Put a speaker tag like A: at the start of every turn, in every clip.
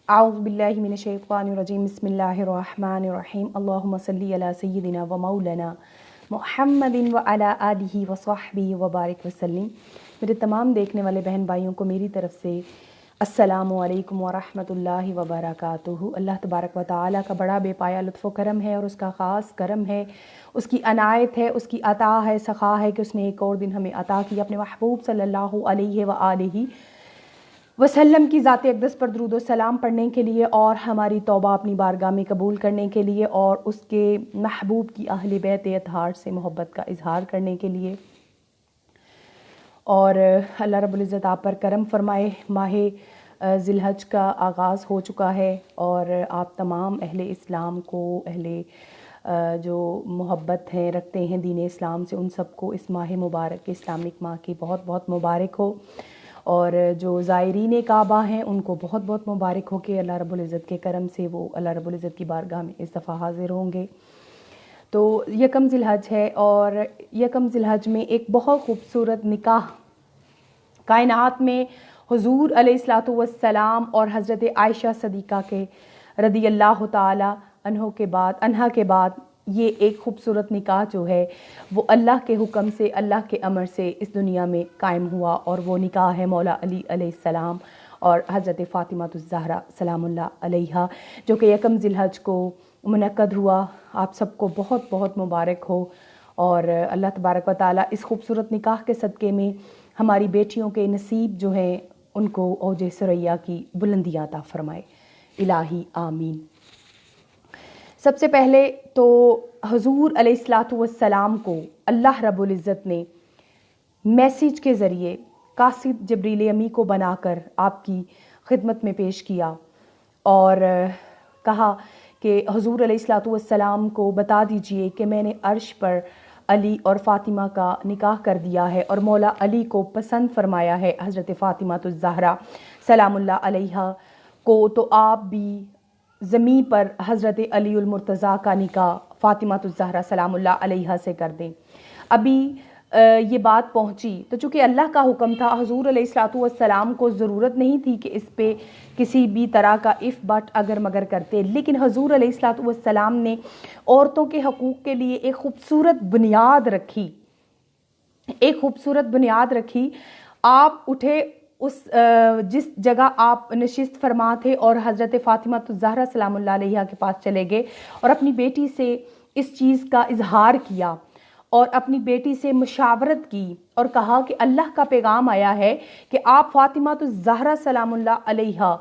A: اعوذ باللہ من الشیطان الرجیم بسم اللہ الرحمن الرحیم اللہم صلی علی سیدنا و مولانا محمد و علی آلہ و صحبہ وبارک وسلم۔ میرے تمام دیکھنے والے بہن بھائیوں کو میری طرف سے السلام علیکم ورحمۃ اللہ وبرکاتہ۔ اللہ تبارک و تعالیٰ کا بڑا بے پایا لطف و کرم ہے اور اس کا خاص کرم ہے، اس کی عنایت ہے، اس کی عطا ہے، سخا ہے کہ اس نے ایک اور دن ہمیں عطا کیا اپنے محبوب صلی اللہ علیہ وآلہ وسلم کی ذات اقدس پر درود و سلام پڑھنے کے لیے اور ہماری توبہ اپنی بارگاہ میں قبول کرنے کے لیے اور اس کے محبوب کی اہل بیت اطہار سے محبت کا اظہار کرنے کے لیے۔ اور اللہ رب العزت آپ پر کرم فرمائے، ماہ ذی الحج کا آغاز ہو چکا ہے اور آپ تمام اہل اسلام کو، جو محبت ہیں رکھتے ہیں دین اسلام سے، ان سب کو اس ماہ مبارک اسلامک ماہ کی بہت بہت مبارک ہو، اور جو زائرین کعبہ ہیں ان کو بہت بہت مبارک ہو کہ اللہ رب العزت کے کرم سے وہ اللہ رب العزت کی بارگاہ میں اس دفعہ حاضر ہوں گے۔ تو یکم ذی الحج ہے اور یکم ذی الحج میں ایک بہت خوبصورت نکاح کائنات میں حضور علیہ الصلوۃ والسلام اور حضرت عائشہ صدیقہ کے رضی اللہ تعالی عنہا کے بعد یہ ایک خوبصورت نکاح جو ہے وہ اللہ کے حکم سے، اللہ کے امر سے اس دنیا میں قائم ہوا، اور وہ نکاح ہے مولا علی علیہ السلام اور حضرت فاطمہ الزہرا سلام اللہ علیہا، جو کہ یکم ذی الحج کو منعقد ہوا۔ آپ سب کو بہت بہت مبارک ہو، اور اللہ تبارک و تعالیٰ اس خوبصورت نکاح کے صدقے میں ہماری بیٹیوں کے نصیب جو ہیں ان کو اوج ثریا کی بلندیاں عطا فرمائے، الہی آمین۔ سب سے پہلے تو حضور علیہ الصلوۃ والسلام کو اللہ رب العزت نے میسیج کے ذریعے قاصد جبریل امی کو بنا کر آپ کی خدمت میں پیش کیا اور کہا کہ حضور علیہ الصلوۃ والسلام کو بتا دیجئے کہ میں نے عرش پر علی اور فاطمہ کا نکاح کر دیا ہے اور مولا علی کو پسند فرمایا ہے حضرت فاطمہ الزہرا سلام اللہ علیہا کو، تو آپ بھی زمین پر حضرت علی المرتضیٰ کا نکاح فاطمہ الزہرا سلام اللہ علیہا سے کر دیں۔ ابھی یہ بات پہنچی تو چونکہ اللہ کا حکم تھا، حضور علیہ الصلوۃ والسلام کو ضرورت نہیں تھی کہ اس پہ کسی بھی طرح کا اف بٹ اگر مگر کرتے، لیکن حضور علیہ الصلوۃ والسلام نے عورتوں کے حقوق کے لیے ایک خوبصورت بنیاد رکھی۔ آپ اٹھے اس جس جگہ آپ نشست فرما تھے اور حضرت فاطمہ الزہرا سلام اللہ علیہا کے پاس چلے گئے اور اپنی بیٹی سے اس چیز کا اظہار کیا اور اپنی بیٹی سے مشاورت کی اور کہا کہ اللہ کا پیغام آیا ہے کہ آپ فاطمہ الزہرا سلام اللہ علیہا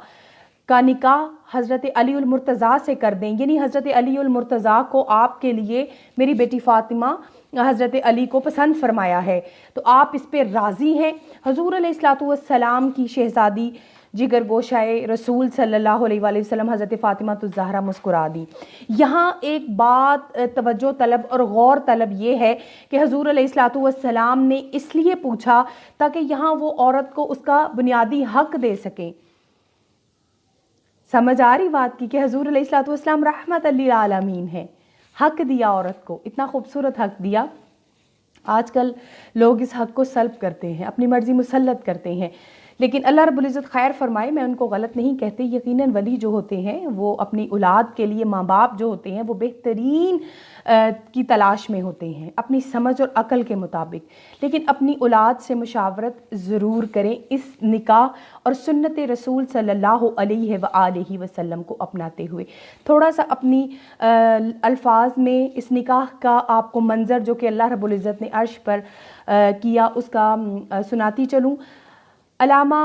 A: کا نکاح حضرت علی المرتضیٰ سے کر دیں، یعنی حضرت علی المرتضیٰ کو آپ کے لیے میری بیٹی فاطمہ حضرت علی کو پسند فرمایا ہے، تو آپ اس پہ راضی ہیں؟ حضور علیہ الصلوۃ والسلام کی شہزادی جگر گوشائے رسول صلی اللہ علیہ وآلہ وسلم حضرت فاطمہ الزہرا مسکرا دی۔ یہاں ایک بات توجہ طلب اور غور طلب یہ ہے کہ حضور علیہ الصلوۃ والسلام نے اس لیے پوچھا تاکہ یہاں وہ عورت کو اس کا بنیادی حق دے سکیں۔ سمجھ آ رہی بات کی کہ حضور علیہ الصلوۃ والسلام رحمت للعالمین ہے، حق دیا عورت کو، اتنا خوبصورت حق دیا۔ آج کل لوگ اس حق کو سلب کرتے ہیں، اپنی مرضی مسلط کرتے ہیں، لیکن اللہ رب العزت خیر فرمائے، میں ان کو غلط نہیں کہتے، یقیناً ولی جو ہوتے ہیں وہ اپنی اولاد کے لیے، ماں باپ جو ہوتے ہیں وہ بہترین کی تلاش میں ہوتے ہیں اپنی سمجھ اور عقل کے مطابق، لیکن اپنی اولاد سے مشاورت ضرور کریں اس نکاح اور سنت رسول صلی اللہ علیہ وآلہ وسلم کو اپناتے ہوئے۔ تھوڑا سا اپنی الفاظ میں اس نکاح کا آپ کو منظر جو کہ اللہ رب العزت نے عرش پر کیا اس کا سناتی چلوں۔ علامہ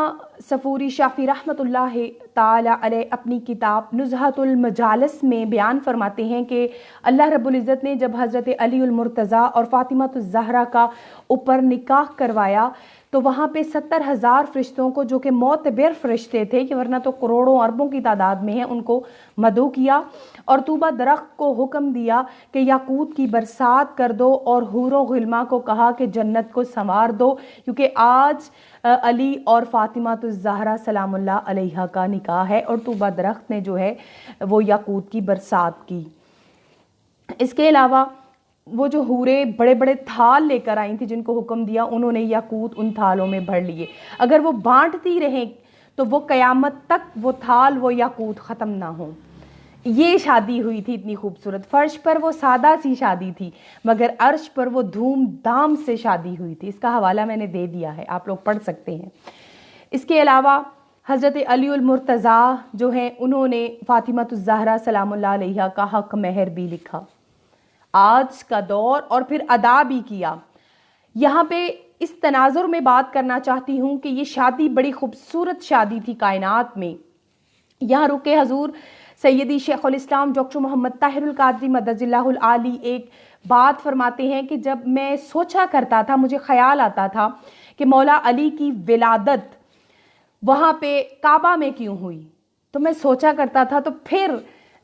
A: صفوری شافعی رحمۃ اللہ تعالی علیہ اپنی کتاب نزہۃ المجالس میں بیان فرماتے ہیں کہ اللہ رب العزت نے جب حضرت علی المرتضیٰ اور فاطمہ الزہرا کا اوپر نکاح کروایا تو وہاں پہ 70,000 فرشتوں کو، جو کہ معتبر فرشتے تھے کہ ورنہ تو کروڑوں اربوں کی تعداد میں ہیں، ان کو مدعو کیا اور طوبہ درخت کو حکم دیا کہ یاقوت کی برسات کر دو اور حور و غلماں کو کہا کہ جنت کو سنوار دو، کیونکہ آج علی اور فاطمہ الزہرا سلام اللہ علیہا کا نکاح ہے، اور طوبہ درخت نے جو ہے وہ یاقوت کی برسات کی۔ اس کے علاوہ وہ جو حوریں بڑے بڑے تھال لے کر آئی تھیں جن کو حکم دیا، انہوں نے یاقوت ان تھالوں میں بھر لیے۔ اگر وہ بانٹتی رہیں تو وہ قیامت تک وہ تھال وہ یاقوت ختم نہ ہوں۔ یہ شادی ہوئی تھی اتنی خوبصورت، فرش پر وہ سادہ سی شادی تھی مگر عرش پر وہ دھوم دھام سے شادی ہوئی تھی۔ اس کا حوالہ میں نے دے دیا ہے، آپ لوگ پڑھ سکتے ہیں۔ اس کے علاوہ حضرت علی المرتضیٰ جو ہیں انہوں نے فاطمہ الزہرا سلام اللہ علیہا کا حق مہر بھی لکھا، آج کا دور، اور پھر ادا بھی کیا۔ یہاں پہ اس تناظر میں بات کرنا چاہتی ہوں کہ یہ شادی بڑی خوبصورت شادی تھی کائنات میں۔ یہاں رک حضور سیدی شیخ الاسلام ڈاکٹر محمد طاہر القادری مدد اللہ العالی ایک بات فرماتے ہیں کہ جب میں سوچا کرتا تھا، مجھے خیال آتا تھا کہ مولا علی کی ولادت وہاں پہ کعبہ میں کیوں ہوئی، تو میں سوچا کرتا تھا، تو پھر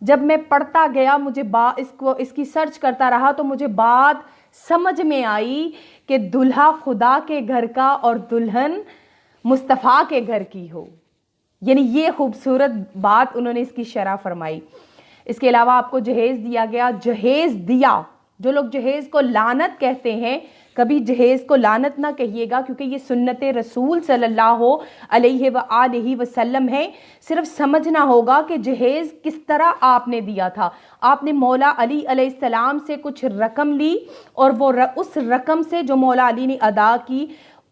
A: جب میں پڑھتا گیا، مجھے اس کی سرچ کرتا رہا تو مجھے بات سمجھ میں آئی کہ دلہا خدا کے گھر کا اور دلہن مصطفیٰ کے گھر کی ہو، یعنی یہ خوبصورت بات انہوں نے اس کی شرح فرمائی۔ اس کے علاوہ آپ کو جہیز دیا گیا، جہیز دیا، جو لوگ جہیز کو لعنت کہتے ہیں، کبھی جہیز کو لعنت نہ کہیے گا، کیونکہ یہ سنت رسول صلی اللہ علیہ وآلہ وسلم ہے۔ صرف سمجھنا ہوگا کہ جہیز کس طرح آپ نے دیا تھا۔ آپ نے مولا علی علیہ السلام سے کچھ رقم لی، اور وہ اس رقم سے جو مولا علی نے ادا کی،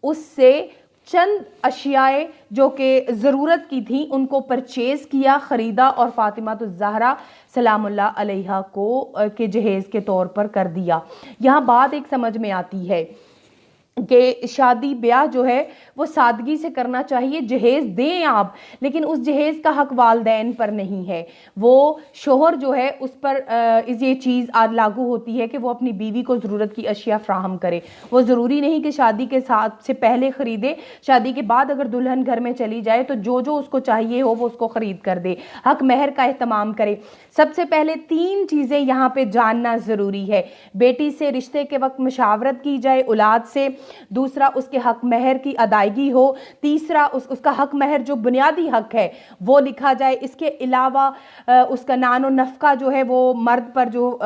A: اس سے چند اشیاء جو کہ ضرورت کی تھیں ان کو پرچیز کیا، خریدا، اور فاطمہ الزہرا سلام اللہ علیہا کو کے جہیز کے طور پر کر دیا۔ یہاں بات ایک سمجھ میں آتی ہے کہ شادی بیاہ جو ہے وہ سادگی سے کرنا چاہیے، جہیز دیں آپ، لیکن اس جہیز کا حق والدین پر نہیں ہے۔ وہ شوہر جو ہے اس پر یہ چیز لاگو ہوتی ہے کہ وہ اپنی بیوی کو ضرورت کی اشیاء فراہم کرے۔ وہ ضروری نہیں کہ شادی کے ساتھ سے پہلے خریدے، شادی کے بعد اگر دلہن گھر میں چلی جائے تو جو اس کو چاہیے ہو وہ اس کو خرید کر دے، حق مہر کا اہتمام کرے۔ سب سے پہلے 3 چیزیں یہاں پہ جاننا ضروری ہے۔ بیٹی سے رشتے کے وقت مشاورت کی جائے اولاد سے، دوسرا اس کے حق مہر کی ادائیگی ہو، تیسرا اس کا حق مہر جو بنیادی حق ہے وہ لکھا جائے۔ اس کے علاوہ اس کا نان و نفقہ جو ہے وہ مرد پر جو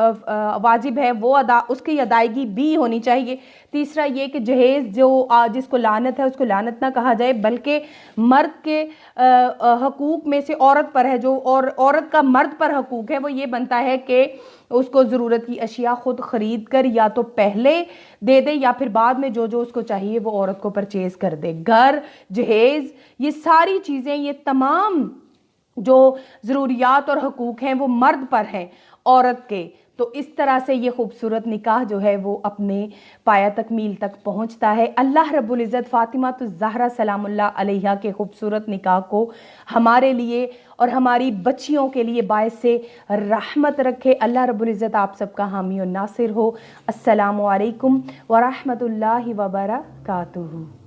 A: واجب ہے وہ اس کی ادائیگی بھی ہونی چاہیے۔ تیسرا یہ کہ جہیز جو جس کو لعنت ہے اس کو لعنت نہ کہا جائے، بلکہ مرد کے حقوق میں سے عورت پر ہے، جو اور عورت کا مرد پر حقوق ہے وہ یہ بنتا ہے کہ اس کو ضرورت کی اشیاء خود خرید کر یا تو پہلے دے دے یا پھر بعد میں جو اس کو چاہیے وہ عورت کو پرچیز کر دے۔ گھر، جہیز، یہ ساری چیزیں، یہ تمام جو ضروریات اور حقوق ہیں وہ مرد پر ہیں، عورت کے۔ تو اس طرح سے یہ خوبصورت نکاح جو ہے وہ اپنے پایہ تکمیل تک پہنچتا ہے۔ اللہ رب العزت فاطمہ الزہرا سلام اللہ علیہا کے خوبصورت نکاح کو ہمارے لیے اور ہماری بچیوں کے لیے باعث رحمت رکھے۔ اللہ رب العزت آپ سب کا حامی و ناصر ہو۔ السلام علیکم ورحمۃ اللہ وبرکاتہ۔